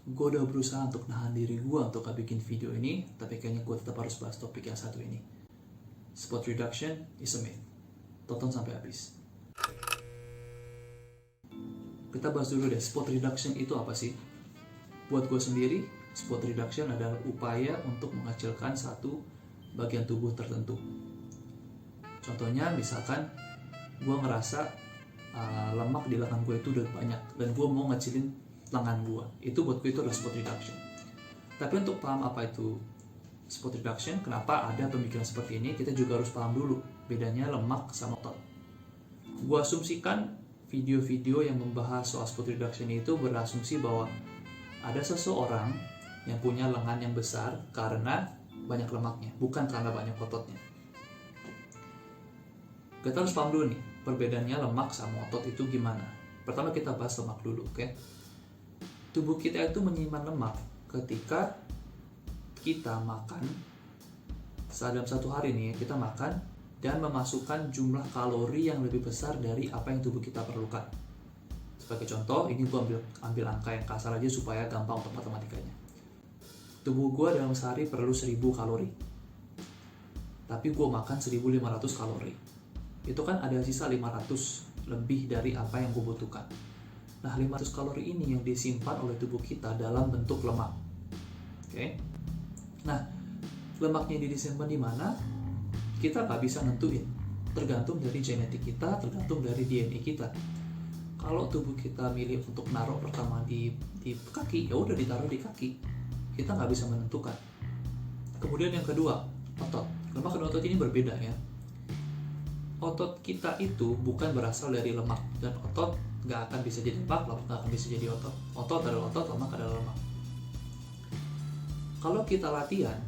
gue udah berusaha untuk nahan diri gue untuk gak bikin video ini, tapi kayaknya gue tetap harus bahas topik yang satu ini. Spot reduction is a myth. Tonton sampai habis. Kita bahas dulu deh, spot reduction itu apa sih? Buat gue sendiri, spot reduction adalah upaya untuk mengecilkan satu bagian tubuh tertentu. Contohnya misalkan gue ngerasa lemak di lengan gue itu udah banyak dan gue mau ngecilin lengan gue, itu buat gue itu adalah spot reduction. Tapi untuk paham apa itu spot reduction, kenapa ada pemikiran seperti ini, kita juga harus paham dulu bedanya lemak sama otot. Gue asumsikan video-video yang membahas soal spot reduction itu berasumsi bahwa ada seseorang yang punya lengan yang besar karena banyak lemaknya, bukan karena banyak ototnya. Kita harus paham dulu nih, perbedaannya lemak sama otot itu gimana. Pertama kita bahas lemak dulu, oke? Tubuh kita itu menyimpan lemak ketika kita makan. Dalam satu hari nih, kita makan dan memasukkan jumlah kalori yang lebih besar dari apa yang tubuh kita perlukan. Sebagai contoh, ini gue ambil angka yang kasar aja supaya gampang untuk matematikanya. Tubuh gue dalam sehari perlu 1000 kalori, tapi gue makan 1500 kalori. Itu kan ada sisa 500 lebih dari apa yang gue butuhkan. Nah, 500 kalori ini yang disimpan oleh tubuh kita dalam bentuk lemak. Oke? Nah, lemaknya disimpan di mana? Kita nggak bisa nentuin. Tergantung dari genetik kita, tergantung dari DNA kita. Kalau tubuh kita milih untuk naruh pertama di kaki, ya udah ditaruh di kaki. Kita nggak bisa menentukan. Kemudian yang kedua, otot. Lemak dan otot ini berbeda ya. Otot kita itu bukan berasal dari lemak, dan otot nggak akan bisa jadi lemak nggak akan bisa jadi otot. Otot adalah otot, lemak adalah lemak. Kalau kita latihan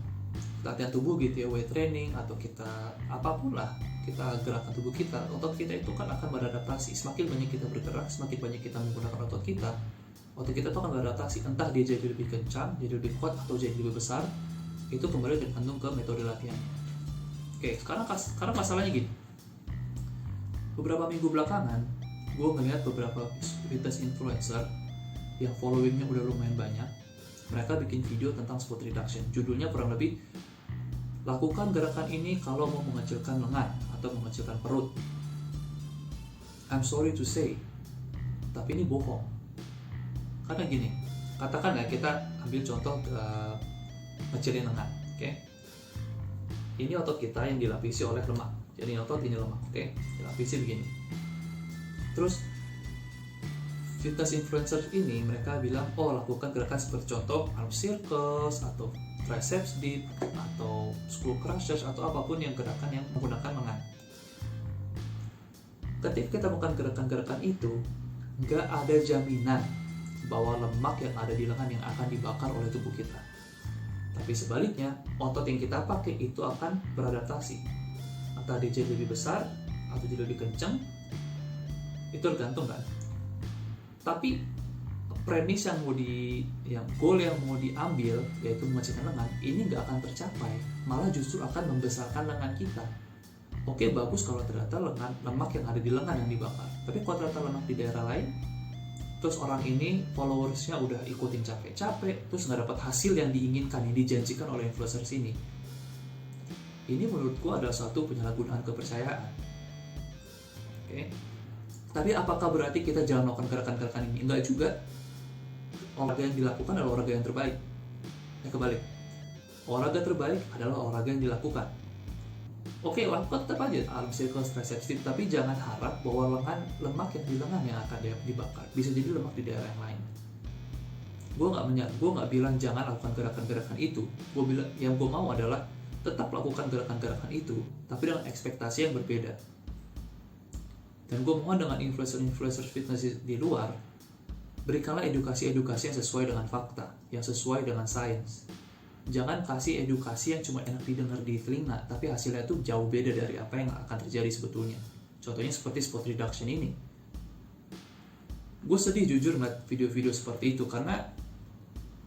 tubuh gitu ya, weight training atau kita apapun lah, kita gerakan tubuh kita, otot kita itu kan akan beradaptasi. Semakin banyak kita bergerak, semakin banyak kita menggunakan otot kita itu akan beradaptasi. Entah dia jadi lebih kencang, jadi lebih kuat, atau jadi lebih besar, itu kembali tergantung ke metode latihannya. Oke, sekarang masalahnya gini. Beberapa minggu belakangan, gue ngeliat beberapa fitness influencer yang followingnya udah lumayan banyak. Mereka bikin video tentang spot reduction. Judulnya kurang lebih, lakukan gerakan ini kalau mau mengecilkan lengan atau mengecilkan perut. I'm sorry to say, tapi ini bohong. Karena gini, katakan ya kita ambil contoh ngecilin lengan, oke? Ini otot kita yang dilapisi oleh lemak. Jadi otot, ini lemak, oke? Dilapisi begini. Terus fitness influencer ini mereka bilang, oh lakukan gerakan seperti contoh arm circles atau triceps dip atau skull crushers atau apapun yang gerakan yang menggunakan lengan. Ketika kita melakukan gerakan-gerakan itu, nggak ada jaminan bahwa lemak yang ada di lengan yang akan dibakar oleh tubuh kita. Tapi sebaliknya, otot yang kita pakai itu akan beradaptasi. Entah dia jadi lebih besar atau jadi lebih kencang, itu tergantung kan. Tapi premis goal yang mau diambil, yaitu mengecilkan lengan, ini nggak akan tercapai, malah justru akan membesarkan lengan kita. Oke, bagus kalau ternyata lemak yang ada di lengan yang dibakar, tapi kalau ternyata lemak di daerah lain, terus orang ini followersnya udah ikutin capek-capek, terus nggak dapat hasil yang diinginkan, yang dijanjikan oleh influencer sini. Ini menurutku adalah suatu penyalahgunaan kepercayaan. Oke. Tapi apakah berarti kita jangan melakukan gerakan-gerakan ini? Enggak juga. Olahraga yang dilakukan adalah olahraga yang terbaik. Kebalik. Olahraga terbaik adalah olahraga yang dilakukan. Oke, lakukan tetap aja arm circles, triceps dip, tapi jangan harap bahwa lemak yang di lengan yang akan dibakar. Bisa jadi lemak di daerah yang lain. Gue nggak bilang jangan lakukan gerakan-gerakan itu. Yang gue mau adalah tetap lakukan gerakan-gerakan itu, tapi dengan ekspektasi yang berbeda. Dan gue mohon dengan influencer fitness di luar, berikanlah edukasi-edukasi yang sesuai dengan fakta, yang sesuai dengan sains. Jangan kasih edukasi yang cuma enak didengar di telinga, tapi hasilnya tuh jauh beda dari apa yang akan terjadi sebetulnya. Contohnya seperti spot reduction ini. Gue sedih jujur ngeliat video-video seperti itu, karena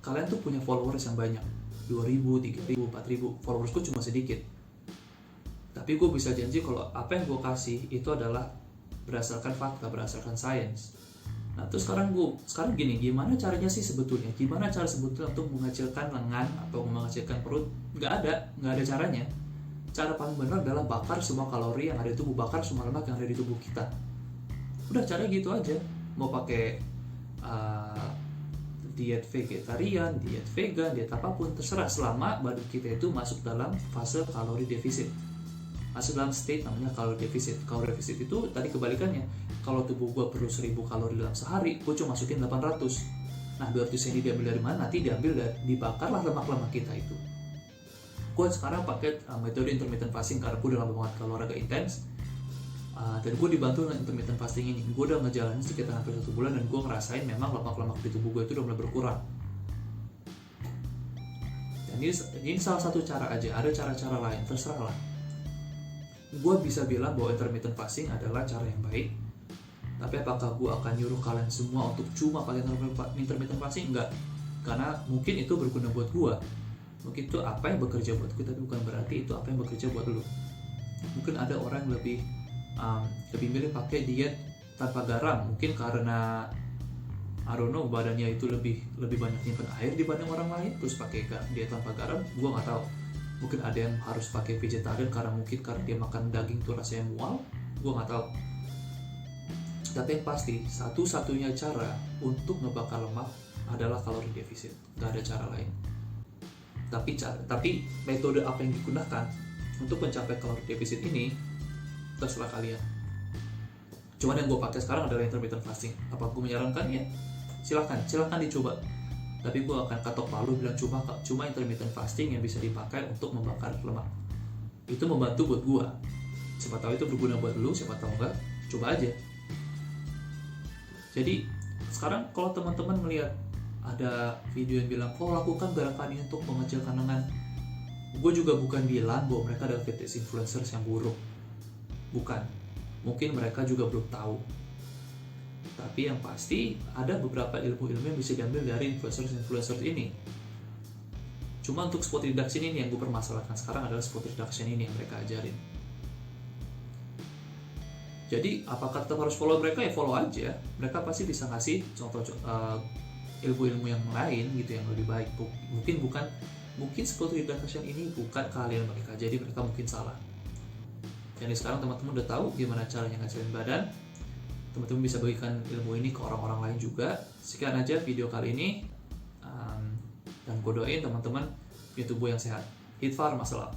kalian tuh punya followers yang banyak. 2.000, 3.000, 4.000, followers gue cuma sedikit. Tapi gue bisa janji kalau apa yang gue kasih itu adalah berdasarkan fakta, berdasarkan sains. Nah terus sekarang gini, gimana caranya sih sebetulnya? Gimana cara sebetulnya untuk mengecilkan lengan atau mengecilkan perut? Nggak ada caranya. Cara paling benar adalah bakar semua kalori yang ada di tubuh, bakar semua lemak yang ada di tubuh kita. Udah, caranya gitu aja. Mau pakai diet vegetarian, diet vegan, diet apapun, terserah, selama badan kita itu masuk dalam fase kalori defisit, masuk dalam state namanya kalori defisit. Kalori defisit itu tadi kebalikannya. Kalau tubuh gue perlu 1000 kalori dalam sehari, gue cuma masukin 800. Nah 200 ini diambil dari mana? Nanti dibakarlah lemak-lemak kita itu. Gue sekarang pakai metode intermittent fasting karena gue udah lama banget kalau olahraga intens. Dan gue dibantu dengan intermittent fasting ini. Gue udah ngejalanin sekitar hampir 1 bulan dan gue ngerasain memang lemak-lemak di tubuh gue itu udah mulai berkurang. Dan ini salah satu cara aja, ada cara-cara lain, terserah lah. Gue bisa bilang bahwa intermittent fasting adalah cara yang baik, tapi apakah gue akan nyuruh kalian semua untuk cuma pakai intermittent fasting? Enggak, karena mungkin itu berguna buat gue, mungkin itu apa yang bekerja buat gue, tapi bukan berarti itu apa yang bekerja buat lo. Mungkin ada orang yang lebih milih pakai diet tanpa garam, mungkin karena I don't know, badannya itu lebih banyak nyimpen air dibanding orang lain, terus pakai diet tanpa garam. Gue nggak tahu, mungkin ada yang harus pakai vegetarian karena dia makan daging tuh rasanya mual. Gue nggak tahu, tapi yang pasti satu-satunya cara untuk ngebakar lemak adalah kalori defisit, nggak ada cara lain. Tapi metode apa yang digunakan untuk mencapai kalori defisit ini terserah kalian. Cuman yang gue pakai sekarang adalah intermittent fasting. Apa gue menyarankan? Ya silahkan dicoba. Tapi gue akan katok palu bilang cuma intermittent fasting yang bisa dipakai untuk membakar lemak. Itu membantu buat gue. Siapa tahu itu berguna buat lu, siapa tahu enggak, coba aja. Jadi sekarang kalau teman-teman melihat ada video yang bilang, lakukan gerakan ini untuk mengecilkan lengan, gue juga bukan bilang bahwa mereka adalah fitness influencers yang buruk. Bukan, mungkin mereka juga belum tahu. Tapi yang pasti ada beberapa ilmu-ilmu yang bisa diambil dari influencers ini. Cuma untuk spot reduction ini yang gue permasalahkan sekarang adalah spot reduction ini yang mereka ajarin. Jadi apakah tetap harus follow mereka? Ya follow aja. Mereka pasti bisa ngasih contoh ilmu-ilmu yang lain gitu yang lebih baik. Mungkin spot reduction ini bukan keahlian mereka, jadi mereka mungkin salah. Jadi sekarang teman-teman udah tahu gimana caranya ngecilin badan. Teman-teman bisa bagikan ilmu ini ke orang-orang lain juga. Sekian aja video kali ini. Dan gue doain teman-teman punya tubuh yang sehat. Hit Farm, masalah.